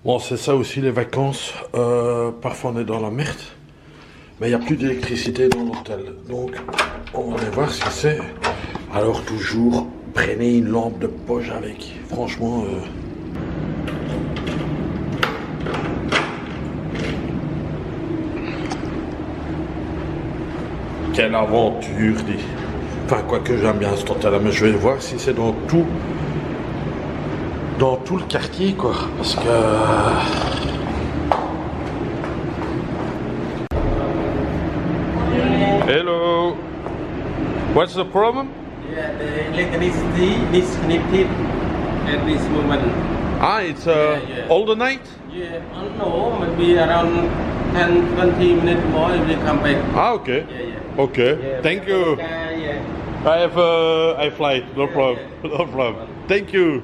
Bon, c'est ça aussi les vacances. Parfois on est dans la merde. Mais il n'y a plus d'électricité dans l'hôtel. Donc on va aller voir ce que c'est. Alors toujours, prenez une lampe de poche avec. Franchement... Quelle aventure, dit. Enfin, quoique j'aime bien cet hôtel-là, mais je vais voir si c'est dans tout le quartier, quoi. Parce que... Hello. What's the problem? Yeah, the electricity disconnected at this moment. Ah, it's yeah. all the night? Yeah, no, maybe around 10-20 minutes more it will come back. Ah, okay. Yeah, yeah. Okay, Yeah, thank you. Yeah. I fly, no problem, no problem. Thank you.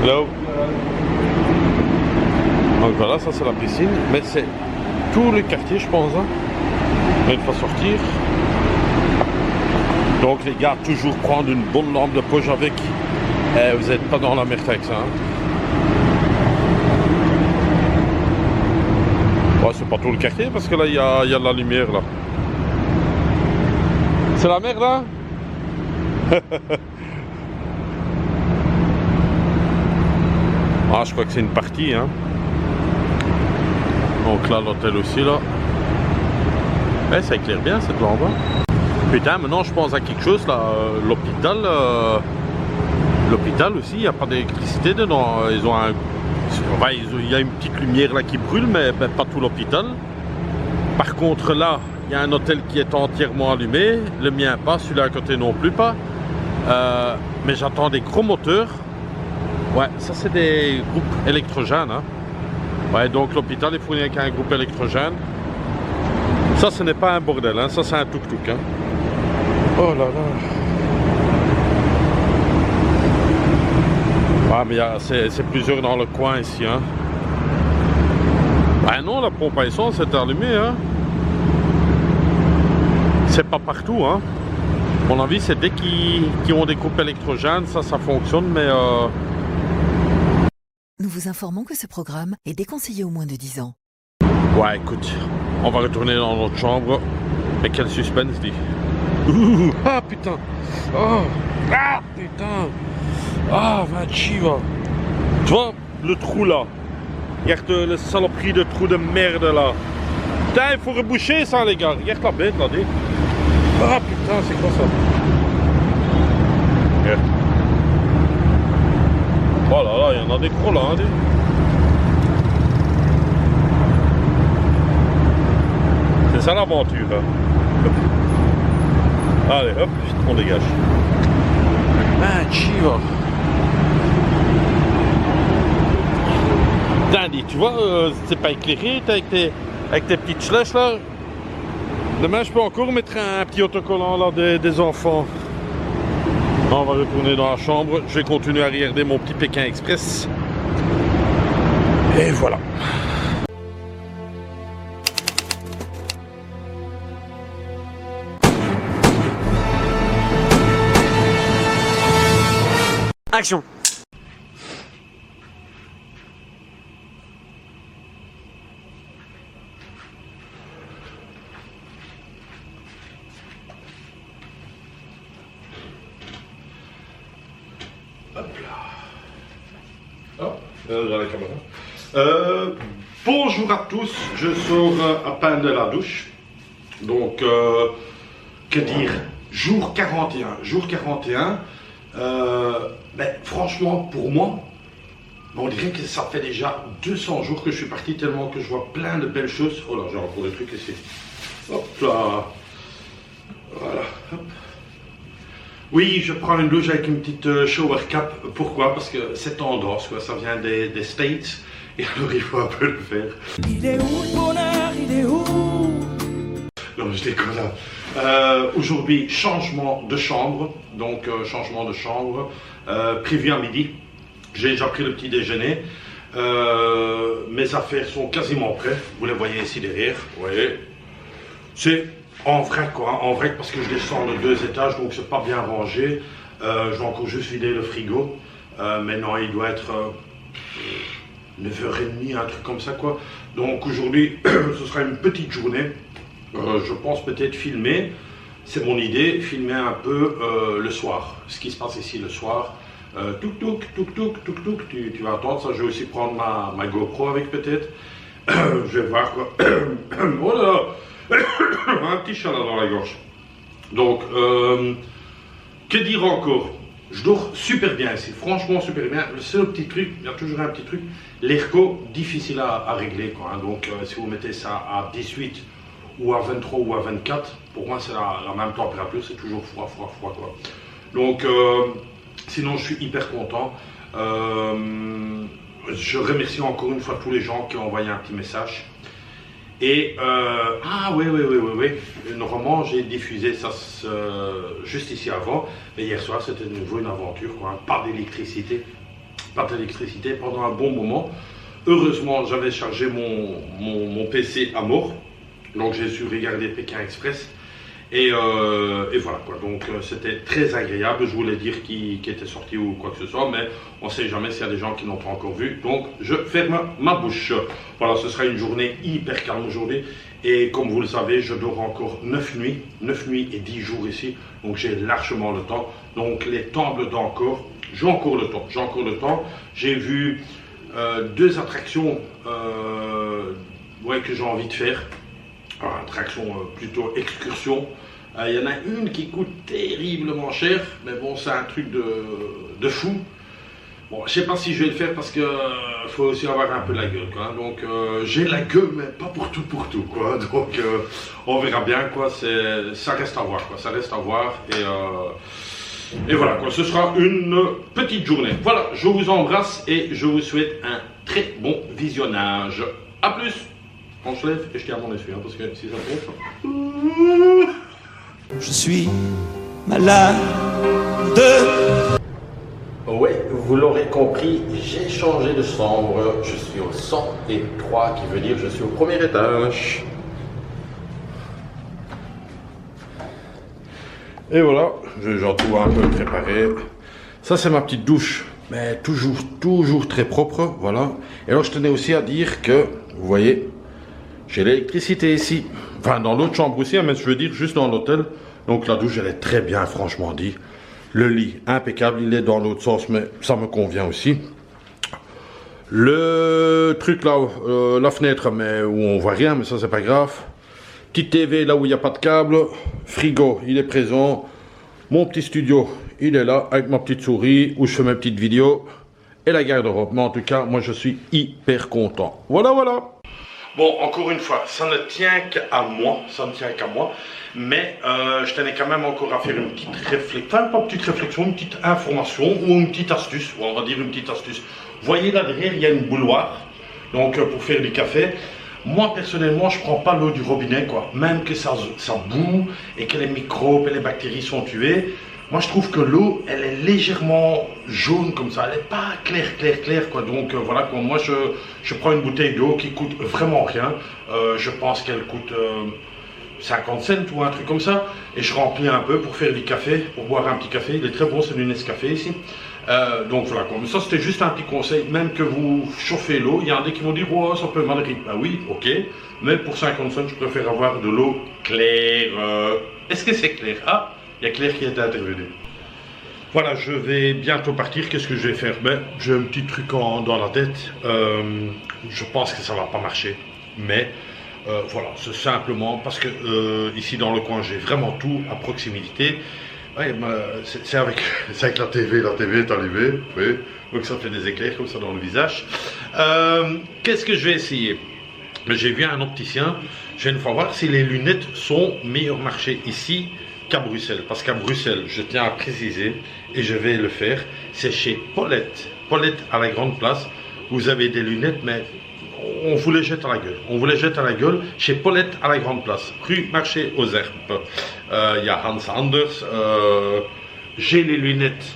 Hello. Donc voilà, ça c'est la piscine, mais c'est tout le quartier, je pense. Hein. Une fois sortir. Donc les gars, toujours prendre une bonne lampe de poche avec. Vous n'êtes pas dans la merde avec ça. Hein. Ouais, c'est pas tout le quartier parce que là il y a de la lumière là. C'est la merde là. Ah, je crois que c'est une partie. Hein. Donc là l'hôtel aussi là. Ouais, ça éclaire bien cette lampe. Hein. Putain, maintenant je pense à quelque chose là. L'hôpital. L'hôpital aussi, il n'y a pas d'électricité dedans. Ils ont un. Il y a une petite lumière là qui brûle, mais pas tout l'hôpital. Par contre là, il y a un hôtel qui est entièrement allumé. Le mien pas, celui-là à côté non plus pas. Mais j'entends des gros moteurs. Ouais, ça c'est des groupes électrogènes. Hein. Ouais, donc l'hôpital est fourni avec un groupe électrogène. Ça, ce n'est pas un bordel, hein. Ça c'est un tuk-tuk. Hein. Oh là là. Ah, mais c'est plusieurs dans le coin ici. Hein. Ben non, la pompe à essence est allumée. Hein. C'est pas partout. Hein. À mon avis, c'est dès qu'ils ont des groupes électrogènes, ça fonctionne, mais... Nous vous informons que ce programme est déconseillé aux moins de 10 ans. Ouais, écoute, on va retourner dans notre chambre. Mais quel suspense, dit. Ah, putain. Oh. Ah, putain. Ah, va chiva. Tu vois, le trou là. Regarde le saloperie de trou de merde là. Putain, il faut reboucher ça, les gars. Regarde la bête là, dis. Ah, putain, c'est quoi ça? Regarde. Oh là là, il y en a des gros là, hein, dis. C'est ça l'aventure. Hein. Allez, hop, on dégage. Ah, chiva. Putain, tu vois, c'est pas éclairé avec tes petites flèches là. Demain, je peux encore mettre un petit autocollant là des enfants. On va retourner dans la chambre. Je vais continuer à regarder mon petit Pékin Express. Et voilà. Action. Hop là. Hop, dans la caméra. Bonjour à tous, je sors à peine de la douche. Donc, que dire, jour 41. Jour 41. Ben, franchement, pour moi, on dirait que ça fait déjà 200 jours que je suis parti, tellement que je vois plein de belles choses. Oh là, j'ai encore des trucs ici. Hop là. Voilà. Hop. Oui, je prends une douche avec une petite shower cap. Pourquoi? Parce que c'est tendance, quoi. Ça vient des States. Et alors, il faut un peu le faire. Il est où le bonheur? Il est où? Non, je déconne là. Aujourd'hui, changement de chambre. Donc, changement de chambre. Prévu à midi. J'ai déjà pris le petit déjeuner. Mes affaires sont quasiment prêtes. Vous les voyez ici derrière. Vous voyez. C'est en vrai quoi. En vrai parce que je descends de 2 étages. Donc, c'est pas bien rangé. Je vais encore juste vider le frigo. Maintenant, il doit être 9h30, un truc comme ça, quoi. Donc aujourd'hui, ce sera une petite journée. Je pense peut-être filmer, c'est mon idée, filmer un peu le soir. Ce qui se passe ici le soir. Touk touk, touk touk, touk touk, tu vas entendre ça. Je vais aussi prendre ma GoPro avec peut-être. Je vais voir quoi. Oh là là, un petit chat là dans la gorge. Donc, que dire encore? Je dors super bien ici, franchement super bien. Le seul petit truc, il y a toujours un petit truc, l'airco difficile à régler, quoi. Hein. Donc si vous mettez ça à 18 ou à 23 ou à 24, pour moi c'est la même température, c'est toujours froid quoi. Donc sinon je suis hyper content. Je remercie encore une fois tous les gens qui ont envoyé un petit message. Et ah oui, normalement j'ai diffusé ça juste ici avant, mais hier soir c'était de nouveau une aventure, quoi. Pas d'électricité pendant un bon moment. Heureusement j'avais chargé mon PC à mort, donc j'ai su regarder Pékin Express. Et voilà quoi, donc c'était très agréable. Je voulais dire qui était sorti ou quoi que ce soit, mais on ne sait jamais s'il y a des gens qui n'ont pas encore vu, donc je ferme ma bouche. Voilà, ce sera une journée hyper calme aujourd'hui, et comme vous le savez, je dors encore 9 nuits et 10 jours ici, donc j'ai largement le temps. Donc les temples d'Angkor, j'ai encore le temps. J'ai vu 2 attractions que j'ai envie de faire. Alors, attraction plutôt excursion. Il y en a une qui coûte terriblement cher, mais bon, c'est un truc de fou. Bon, je sais pas si je vais le faire parce que faut aussi avoir un peu la gueule, quoi. Donc j'ai la gueule, mais pas pour tout, quoi. Donc on verra bien, quoi. Ça reste à voir, quoi. Ça reste à voir, et voilà, quoi. Ce sera une petite journée. Voilà, je vous embrasse et je vous souhaite un très bon visionnage. À plus. On se lève et je tiens mon essuie, hein, parce que si ça tombe. Je suis malade. Ouais, vous l'aurez compris, j'ai changé de chambre. Je suis au 103, qui veut dire je suis au premier étage. Et voilà, j'en trouve un peu préparé. Ça c'est ma petite douche, mais toujours très propre, voilà. Et alors je tenais aussi à dire que, vous voyez, j'ai l'électricité ici, enfin dans l'autre chambre aussi, mais je veux dire juste dans l'hôtel. Donc la douche elle est très bien, franchement dit. Le lit impeccable, il est dans l'autre sens, mais ça me convient aussi. Le truc là, la fenêtre, mais où on voit rien, mais ça c'est pas grave. Petite TV là où il n'y a pas de câble. Frigo, il est présent. Mon petit studio, il est là avec ma petite souris où je fais mes petites vidéos. Et la garde-robe, mais en tout cas, moi je suis hyper content. Voilà. Bon, encore une fois, ça ne tient qu'à moi, mais je tenais quand même encore à faire une petite réflexion, enfin pas une petite réflexion, une petite information ou une petite astuce, ou on va dire une petite astuce. Vous voyez là derrière, il y a une bouilloire, donc pour faire du café. Moi personnellement, je prends pas l'eau du robinet, quoi, même que ça boue et que les microbes et les bactéries sont tuées. Moi je trouve que l'eau elle est légèrement jaune comme ça, elle n'est pas claire quoi. Donc voilà quoi, moi je prends une bouteille d'eau qui coûte vraiment rien. Je pense qu'elle coûte 50 cents ou un truc comme ça. Et je remplis un peu pour faire du café, pour boire un petit café. Il est très bon, c'est du Nescafé ici. Donc voilà quoi, mais ça c'était juste un petit conseil. Même que vous chauffez l'eau, il y en a des qui vont dire oh ça peut mal rire. Bah oui, ok, mais pour 50 cents je préfère avoir de l'eau claire. Est-ce que c'est clair? Ah, il y a Claire qui est intervenue. Voilà, je vais bientôt partir. Qu'est-ce que je vais faire? Ben, j'ai un petit truc dans la tête. Je pense que ça va pas marcher. Mais voilà, c'est simplement parce que ici dans le coin, j'ai vraiment tout à proximité. Ouais, ben, c'est avec la TV. La TV est allumée. Oui, donc ça fait des éclairs comme ça dans le visage. Qu'est-ce que je vais essayer? J'ai vu un opticien. Je vais une fois voir si les lunettes sont meilleur marché ici qu'à Bruxelles, parce qu'à Bruxelles, je tiens à préciser, et je vais le faire, c'est chez Paulette à la Grande Place. Vous avez des lunettes, mais on vous les jette à la gueule, chez Paulette à la Grande Place, rue Marché aux Herbes. Il y a Hans Anders, j'ai les lunettes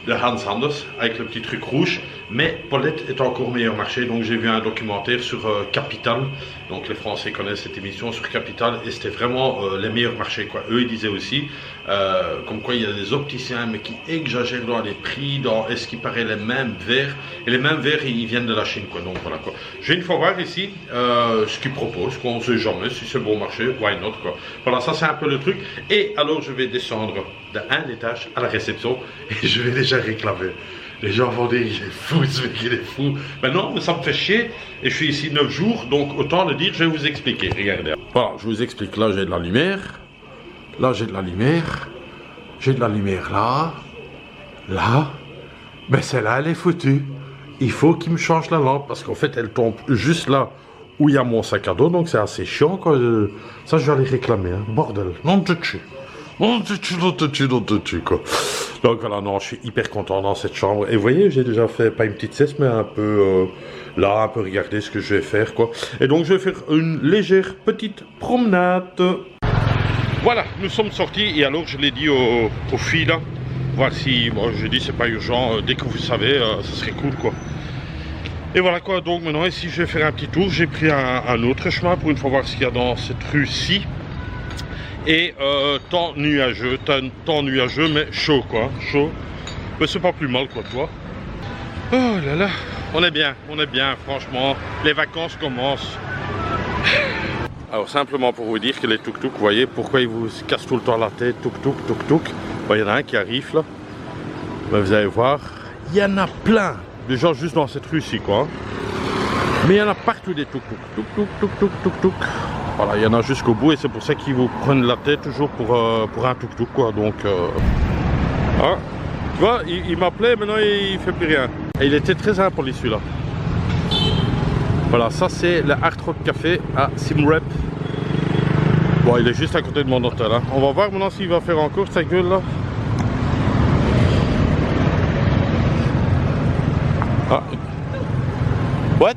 de Hans Anders avec le petit truc rouge, mais Paulette est encore meilleur marché. Donc j'ai vu un documentaire sur Capital, donc les Français connaissent cette émission sur Capital, et c'était vraiment les meilleurs marchés quoi. Eux ils disaient aussi comme quoi il y a des opticiens mais qui exagèrent dans les prix, dans est-ce qu'il paraît les mêmes verres, et les mêmes verres ils viennent de la Chine quoi, donc voilà quoi. Je vais une fois voir ici ce qu'ils proposent, qu'on ne sait jamais, si c'est bon marché, why not quoi. Voilà, ça c'est un peu le truc, et alors je vais descendre d'un étage à la réception, et je vais déjà réclamer. Les gens vont dire, il est fou, ce mec, il est fou. Mais non, mais ça me fait chier. Et je suis ici 9 jours, donc autant le dire, je vais vous expliquer. Regardez. Voilà, je vous explique. Là, j'ai de la lumière. Là, j'ai de la lumière. J'ai de la lumière là. Là. Mais celle-là, elle est foutue. Il faut qu'il me change la lampe, parce qu'en fait, elle tombe juste là où il y a mon sac à dos. Donc, c'est assez chiant, quoi. Ça, je vais aller réclamer. Hein. Bordel. Non, te tue. Non, te tue, quoi. Donc voilà, non, je suis hyper content dans cette chambre. Et vous voyez, j'ai déjà fait, pas une petite sieste, mais un peu là, un peu regarder ce que je vais faire, quoi. Et donc, je vais faire une légère petite promenade. Voilà, nous sommes sortis. Et alors, je l'ai dit aux filles, là, voir si, bon, j'ai dit, c'est pas urgent. Dès que vous savez, ce serait cool, quoi. Et voilà, quoi. Donc, maintenant, ici, je vais faire un petit tour. J'ai pris un autre chemin pour une fois voir ce qu'il y a dans cette rue-ci. Et temps nuageux, mais chaud quoi, chaud. Mais c'est pas plus mal quoi, toi. Oh là là, on est bien, franchement. Les vacances commencent. Alors simplement pour vous dire que les tuk-tuk, vous voyez pourquoi ils vous cassent tout le temps la tête, tuk-tuk. Bon, il y en a un qui arrive là. Mais vous allez voir, il y en a plein. Déjà juste dans cette rue-ci quoi. Mais il y en a partout des tuk-tuk. Voilà, il y en a jusqu'au bout et c'est pour ça qu'ils vous prennent la tête toujours pour un tuk-tuk quoi. Donc, hein, tu vois, il m'appelait, maintenant il fait plus rien. Et il était très impoli celui-là. Voilà, ça c'est le Hard Rock Café à Simrep. Bon, il est juste à côté de mon hôtel. Hein. On va voir maintenant s'il va faire encore sa gueule là. Ah. What?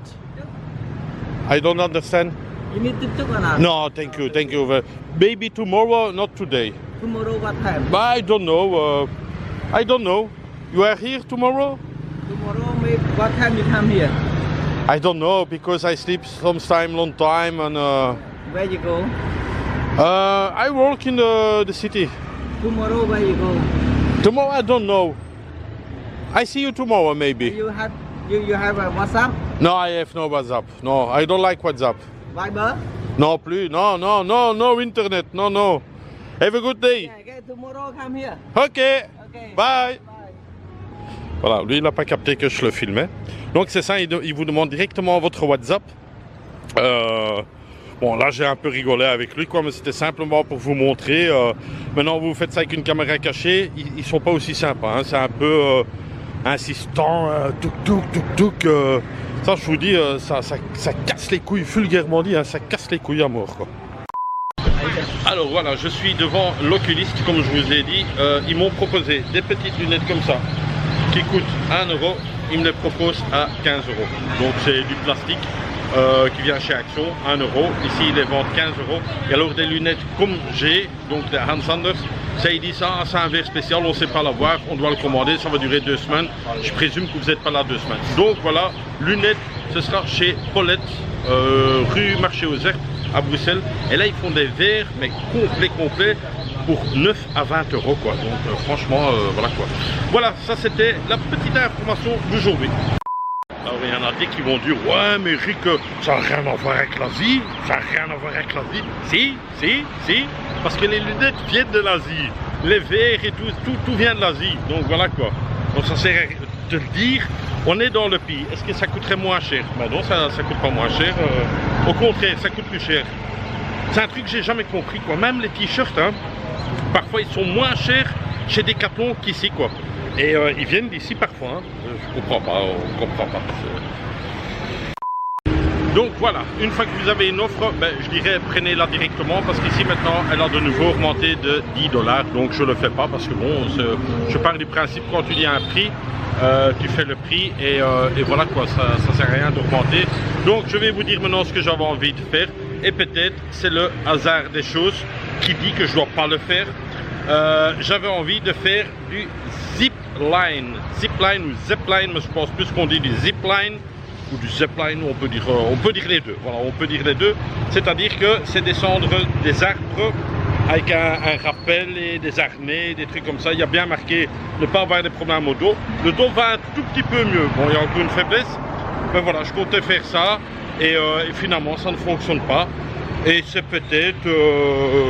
I don't understand. You need tuk-tuk or not? No, thank you. Maybe tomorrow, not today. Tomorrow what time? But I don't know. You are here tomorrow? Tomorrow maybe what time you come here? I don't know because I sleep sometime long time and Where you go? I work in the city. Tomorrow where you go? Tomorrow I don't know. I see you tomorrow maybe. You have a WhatsApp? No, I have no WhatsApp. No, I don't like WhatsApp. Viber? Non plus. No internet. No. Have a good day. Okay, tomorrow come here. Okay. Okay. Bye. Voilà, lui il n'a pas capté que je le filmais. Donc c'est ça, il vous demande directement votre WhatsApp. Bon là j'ai un peu rigolé avec lui quoi, mais c'était simplement pour vous montrer. Maintenant vous faites ça avec une caméra cachée, ils sont pas aussi sympas. Hein. C'est un peu insistant, tuk. Ça je vous dis, ça casse les couilles, vulgairement dit, hein, ça casse les couilles à mort quoi. Alors voilà, je suis devant l'oculiste comme je vous ai dit. Ils m'ont proposé des petites lunettes comme ça qui coûtent 1 €. Ils me les proposent à 15 €. Donc c'est du plastique qui vient chez Action, 1 €. Ici ils les vendent 15 €. Et alors des lunettes comme j'ai, donc des Hans Anders, ça il dit ça, c'est un verre spécial, on ne sait pas l'avoir, on doit le commander, ça va durer 2 semaines. Je présume que vous n'êtes pas là 2 semaines. Donc voilà, lunettes, ce sera chez Paulette, rue Marché aux Herbes à Bruxelles. Et là ils font des verres, mais complets, pour 9 à 20 € quoi. Donc franchement, voilà quoi. Voilà, ça c'était la petite information d'aujourd'hui. Alors il y en a des qui vont dire ouais mais Rick, ça n'a rien à voir avec l'Asie, Si, parce que les lunettes viennent de l'Asie, les verres et tout vient de l'Asie, donc voilà quoi. Donc ça sert à te le dire, on est dans le pays. Est-ce que ça coûterait moins cher? Ben non, ça coûte pas moins cher, au contraire, ça coûte plus cher. C'est un truc que j'ai jamais compris quoi, même les t-shirts, hein, parfois ils sont moins chers chez Decathlon qu'ici quoi. Et ils viennent d'ici parfois, hein. Je comprends pas, on comprend pas. Donc voilà, une fois que vous avez une offre, ben, je dirais prenez-la directement parce qu'ici maintenant elle a de nouveau augmenté de 10 $. Donc je le fais pas parce que bon, je pars du principe quand tu dis un prix, tu fais le prix et voilà quoi, ça sert à rien d'augmenter. Donc je vais vous dire maintenant ce que j'avais envie de faire et peut-être c'est le hasard des choses qui dit que je dois pas le faire. J'avais envie de faire du zipline ou zipline, mais je pense plus qu'on dit du zipline ou du zipline, on peut dire les deux. Voilà, on peut dire les deux. C'est-à-dire que c'est descendre des arbres avec un rappel et des harnais, des trucs comme ça. Il y a bien marqué ne pas avoir des problèmes au dos. Le dos va un tout petit peu mieux. Bon, il y a encore une faiblesse, mais voilà, je comptais faire ça et finalement ça ne fonctionne pas. Et c'est peut-être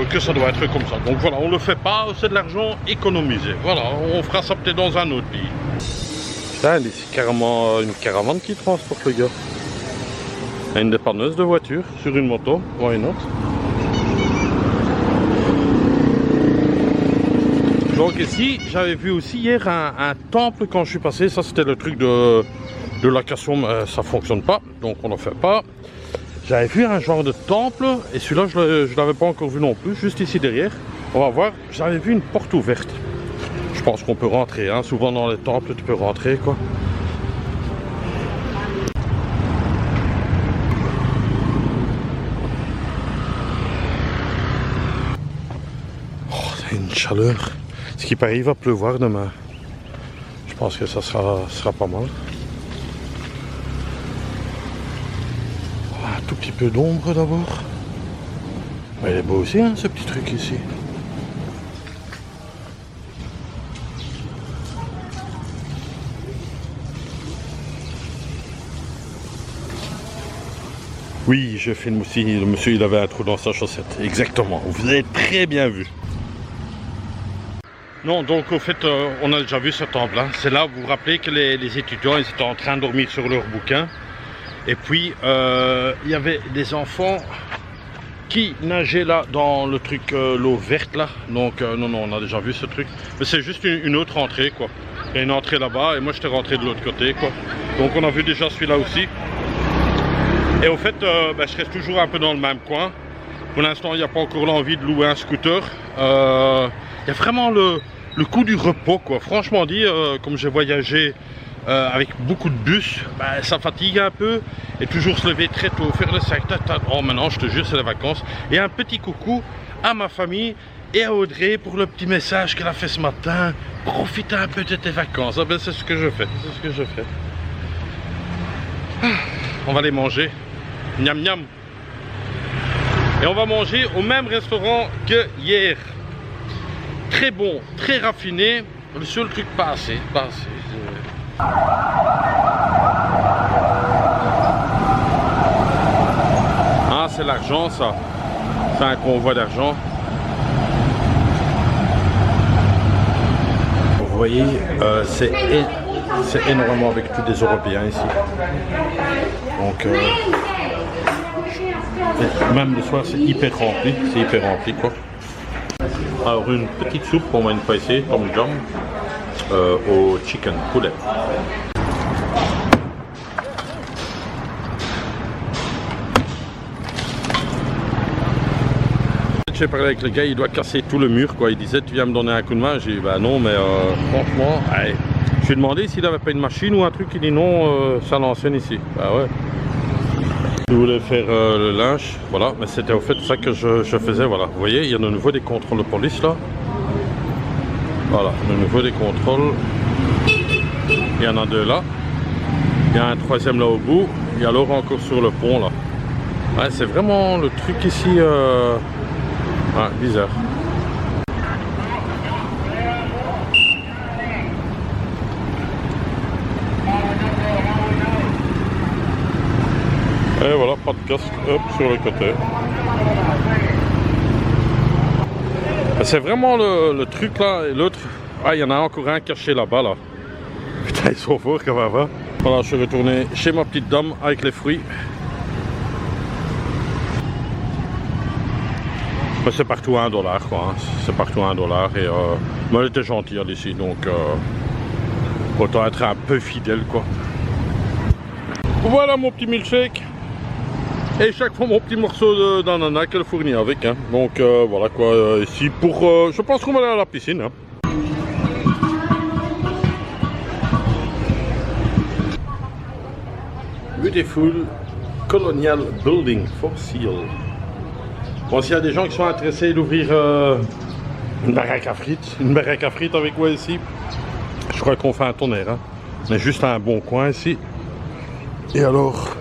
que ça doit être comme ça. Donc voilà, on ne le fait pas, c'est de l'argent économisé. Voilà, on fera ça peut-être dans un autre pays. Putain, c'est carrément une caravane qui transporte le gars. Une dépanneuse de voiture sur une moto, why not? Donc ici, j'avais vu aussi hier un temple quand je suis passé. Ça, c'était le truc de location, mais ça fonctionne pas, donc on ne le fait pas. J'avais vu un genre de temple, et celui-là, je ne l'avais pas encore vu non plus, juste ici derrière. On va voir, j'avais vu une porte ouverte. Je pense qu'on peut rentrer, hein. Souvent dans les temples, tu peux rentrer, quoi. Oh, c'est une chaleur. Ce qui paraît, il va pleuvoir demain. Je pense que ça sera pas mal. Un tout petit peu d'ombre d'abord. Mais il est beau aussi, hein, ce petit truc ici. Oui, je filme aussi. Le monsieur, il avait un trou dans sa chaussette. Exactement. Vous avez très bien vu. Non, donc au fait, on a déjà vu ce temple. Hein. C'est là, vous vous rappelez que les étudiants, ils étaient en train de dormir sur leurs bouquins. Et puis, il y avait des enfants qui nageaient là dans le truc, l'eau verte là. Donc, non, on a déjà vu ce truc. Mais c'est juste une autre entrée, quoi. Il y a une entrée là-bas et moi, j'étais rentré de l'autre côté, quoi. Donc, on a vu déjà celui-là aussi. Et au fait, je reste toujours un peu dans le même coin. Pour l'instant, il n'y a pas encore l'envie de louer un scooter. Il y a vraiment le coup du repos, quoi. Franchement dit, comme j'ai voyagé avec beaucoup de bus, ça fatigue un peu. Et toujours se lever très tôt, faire le sac. Oh, maintenant, je te jure, c'est les vacances. Et un petit coucou à ma famille et à Audrey pour le petit message qu'elle a fait ce matin. Profite un peu de tes vacances. Ah ben, c'est ce que je fais. C'est ce que je fais. On va aller manger. Miam miam. Et on va manger au même restaurant que hier. Très bon, très raffiné. Le seul truc pas assez. Ah, c'est l'argent ça. C'est un convoi d'argent. Vous voyez, c'est énormément avec tous des Européens ici. Donc, même le soir, c'est hyper rempli. C'est hyper rempli, quoi. Alors, une petite soupe pour moi une fois ici, tom yum, au chicken, poulet. J'ai parlé avec le gars, il doit casser tout le mur, quoi. Il disait, tu viens me donner un coup de main. J'ai dit, bah non, mais franchement, allez. Je lui ai demandé s'il n'avait pas une machine ou un truc. Il dit non, c'est à l'ancienne ici. Bah ouais. Je voulais faire le linge, voilà, mais c'était au fait ça que je faisais, voilà. Vous voyez, il y a de nouveau des contrôles de police là. Voilà, de nouveau des contrôles. Il y en a deux là. Il y a un troisième là au bout. Et alors encore sur le pont là. Ouais, c'est vraiment le truc ici, ouais, bizarre. Et voilà, pas de casque, hop, sur le côté. C'est vraiment le truc là, et l'autre, ah, il y en a encore un caché là-bas là. Putain, ils sont forts quand même, hein. Voilà, je suis retourné chez ma petite dame avec les fruits. Mais c'est partout à $1 quoi, hein. C'est partout à $1 et moi elle était gentille d'ici, donc autant être un peu fidèle quoi. Voilà mon petit milkshake. Et chaque fois mon petit morceau d'ananas qu'elle fournit avec, hein. Donc voilà quoi, ici pour, je pense qu'on va aller à la piscine, hein. Beautiful Colonial Building for Sale. Bon, s'il y a des gens qui sont intéressés d'ouvrir une baraque à frites avec moi ici, je crois qu'on fait un tonnerre, hein. Mais juste un bon coin ici. Et alors,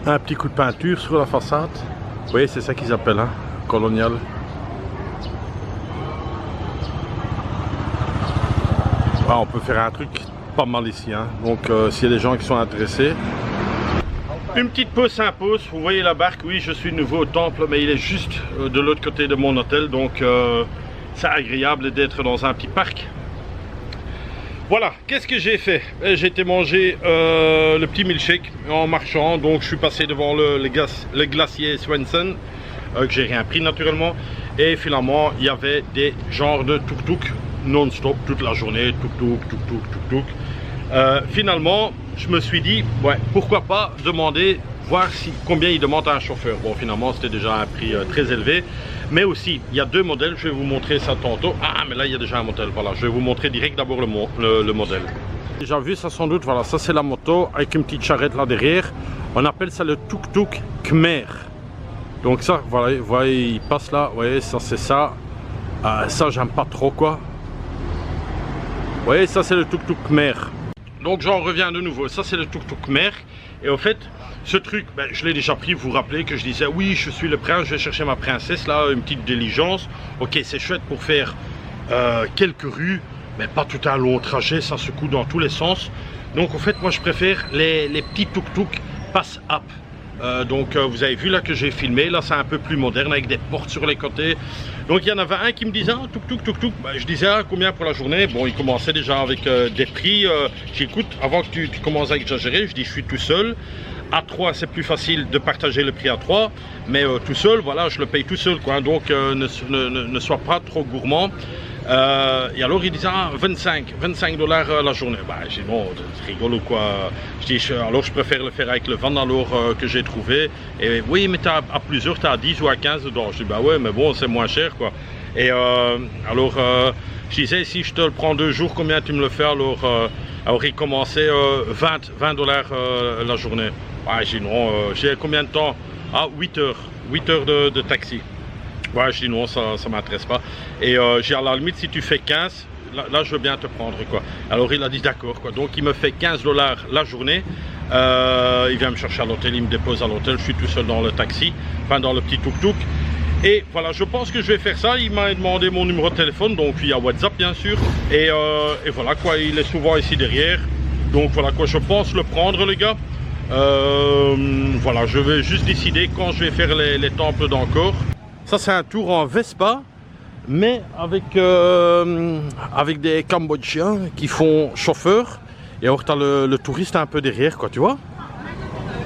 un petit coup de peinture sur la façade. Vous voyez, c'est ça qu'ils appellent, hein, Colonial. Ah, on peut faire un truc pas mal ici, hein. Donc s'il y a des gens qui sont intéressés. Une petite pause s'impose. Vous voyez la barque, oui, je suis nouveau au temple, mais il est juste de l'autre côté de mon hôtel, donc c'est agréable d'être dans un petit parc. Voilà, qu'est-ce que j'ai fait? J'ai été manger le petit milkshake en marchant, donc je suis passé devant le glacier Swenson, que j'ai rien pris naturellement, et finalement il y avait des genres de tuk-tuk non-stop toute la journée, tuk-tuk. Finalement, je me suis dit, ouais, pourquoi pas demander, voir combien il demande à un chauffeur. Bon, finalement, c'était déjà un prix très élevé. Mais aussi, il y a deux modèles, je vais vous montrer ça tantôt. Ah, mais là, il y a déjà un modèle, voilà. Je vais vous montrer direct d'abord le modèle. Déjà vu ça sans doute, voilà, ça c'est la moto avec une petite charrette là derrière. On appelle ça le tuk-tuk Khmer. Donc ça, voilà, vous voyez, il passe là, vous voyez, ça c'est ça. Ça, j'aime pas trop, quoi. Vous voyez, ça c'est le tuk-tuk Khmer. Donc j'en reviens de nouveau, ça c'est le tuk-tuk Khmer. Et au fait, ce truc, ben, je l'ai déjà pris, vous vous rappelez que je disais oui, je suis le prince, je vais chercher ma princesse là, une petite diligence. Ok, c'est chouette pour faire quelques rues, mais pas tout un long trajet, ça secoue dans tous les sens. Donc en fait, moi je préfère les petits tuk-tuk pass-up. Donc vous avez vu là que j'ai filmé, là c'est un peu plus moderne avec des portes sur les côtés. Donc il y en avait un qui me disait ah, tuk-tuk. Ben, je disais ah, combien pour la journée. Bon, il commençait déjà avec des prix. J'écoute, avant que tu commences à exagérer, je dis je suis tout seul. À 3 c'est plus facile de partager le prix à 3, mais tout seul, voilà, je le paye tout seul, quoi. Donc ne sois pas trop gourmand. Et alors il disait ah, 25 $ la journée. Bah, j'ai dit non, tu rigoles ou quoi? Je dis alors je préfère le faire avec le van alors que j'ai trouvé. Et oui, mais à plusieurs, tu as à 10 ou à 15 dedans. Je dis bah ouais, mais bon, c'est moins cher, quoi. Et alors je disais si je te le prends 2 jours, combien tu me le fais? Alors il commençait 20 $ la journée. Ouais, j'ai dit non, j'ai combien de temps? Ah, 8 heures de taxi. Ouais, je dis non, ça m'intéresse pas. Et j'ai à la limite, si tu fais 15, là je veux bien te prendre, quoi. Alors il a dit d'accord, quoi. Donc il me fait 15 $ la journée. Il vient me chercher à l'hôtel, il me dépose à l'hôtel. Je suis tout seul dans le taxi, enfin dans le petit tuk-tuk. Et voilà, je pense que je vais faire ça. Il m'a demandé mon numéro de téléphone, donc via WhatsApp bien sûr. Et voilà quoi, il est souvent ici derrière. Donc voilà quoi, je pense le prendre, les gars. Voilà, je vais juste décider quand je vais faire les temples d'Angkor. Ça c'est un tour en Vespa, mais avec des Cambodgiens qui font chauffeur. Et alors tu as le touriste un peu derrière, quoi, tu vois.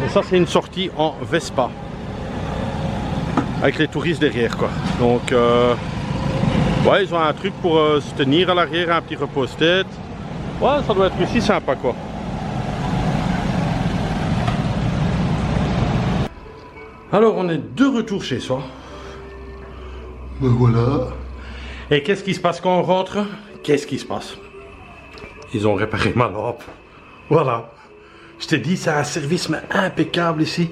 Et ça c'est une sortie en Vespa, avec les touristes derrière, quoi. Donc ouais, ils ont un truc pour se tenir à l'arrière, un petit repose-tête. Ouais, ça doit être aussi sympa, quoi. Alors on est de retour chez soi. Ben voilà. Et qu'est-ce qui se passe quand on rentre? Qu'est-ce qui se passe? Ils ont réparé ma lampe. Voilà. Je t'ai dit, c'est un service mais impeccable ici.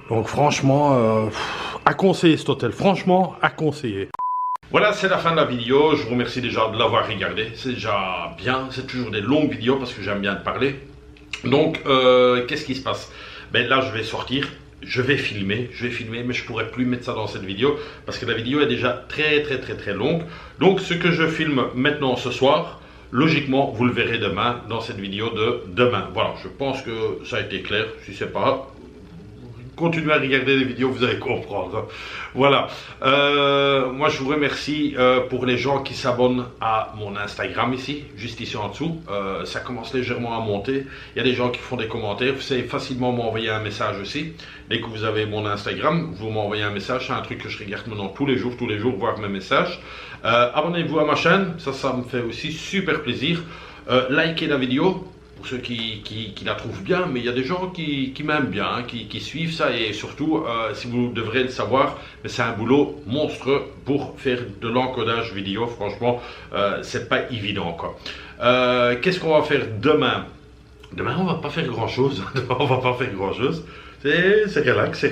Donc franchement, à conseiller cet hôtel. Franchement, à conseiller. Voilà, c'est la fin de la vidéo. Je vous remercie déjà de l'avoir regardé. C'est déjà bien. C'est toujours des longues vidéos parce que j'aime bien te parler. Donc, qu'est-ce qui se passe? Ben là, je vais sortir. Je vais filmer, mais je pourrais plus mettre ça dans cette vidéo parce que la vidéo est déjà très longue. Donc ce que je filme maintenant ce soir, logiquement vous le verrez demain dans cette vidéo de demain. Voilà, je pense que ça a été clair. Si c'est pas, continuez à regarder les vidéos, vous allez comprendre. Voilà, moi je vous remercie pour les gens qui s'abonnent à mon Instagram ici, juste ici en dessous. Ça commence légèrement à monter. Il y a des gens qui font des commentaires. Vous savez facilement m'envoyer un message aussi. Dès que vous avez mon Instagram, vous m'envoyez un message. C'est un truc que je regarde maintenant tous les jours, voir mes messages. Abonnez-vous à ma chaîne, ça me fait aussi super plaisir. Likez la vidéo. Pour ceux qui la trouvent bien, mais il y a des gens qui m'aiment bien, hein, qui suivent ça, et surtout, si vous devrez le savoir, c'est un boulot monstre pour faire de l'encodage vidéo. Franchement, c'est pas évident, quoi. Qu'est-ce qu'on va faire demain? Demain, on va pas faire grand chose. C'est relax,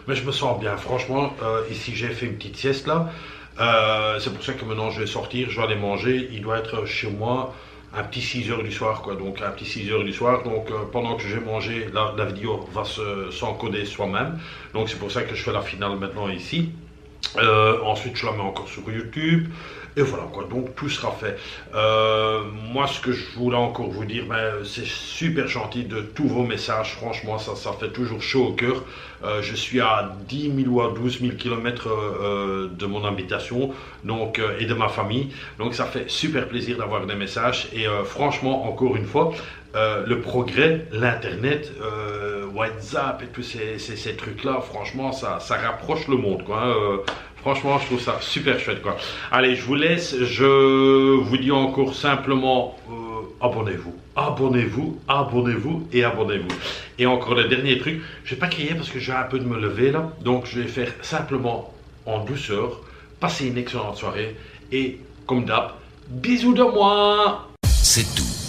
mais je me sens bien. Franchement, ici j'ai fait une petite sieste là. C'est pour ça que maintenant je vais sortir, je vais aller manger. Il doit être chez moi un petit 6 h du soir, quoi. Donc un petit 6 h du soir. Donc pendant que j'ai mangé, la vidéo va s'encoder soi-même. Donc c'est pour ça que je fais la finale maintenant ici. Ensuite je la mets encore sur YouTube. Et voilà quoi, donc tout sera fait. Moi, ce que je voulais encore vous dire, c'est super gentil de tous vos messages. Franchement, ça fait toujours chaud au cœur. Je suis à 10 000 ou à 12 000 km de mon habitation donc, et de ma famille. Donc ça fait super plaisir d'avoir des messages. Et franchement, encore une fois, le progrès, l'internet, WhatsApp et tous ces trucs-là, franchement, ça rapproche le monde, quoi. Franchement, je trouve ça super chouette, quoi. Allez, je vous laisse. Je vous dis encore simplement, abonnez-vous. Abonnez-vous, abonnez-vous et abonnez-vous. Et encore le dernier truc, je vais pas crier parce que j'ai un peu de me lever là. Donc, je vais faire simplement en douceur. Passez une excellente soirée. Et comme d'hab, bisous de moi. C'est tout.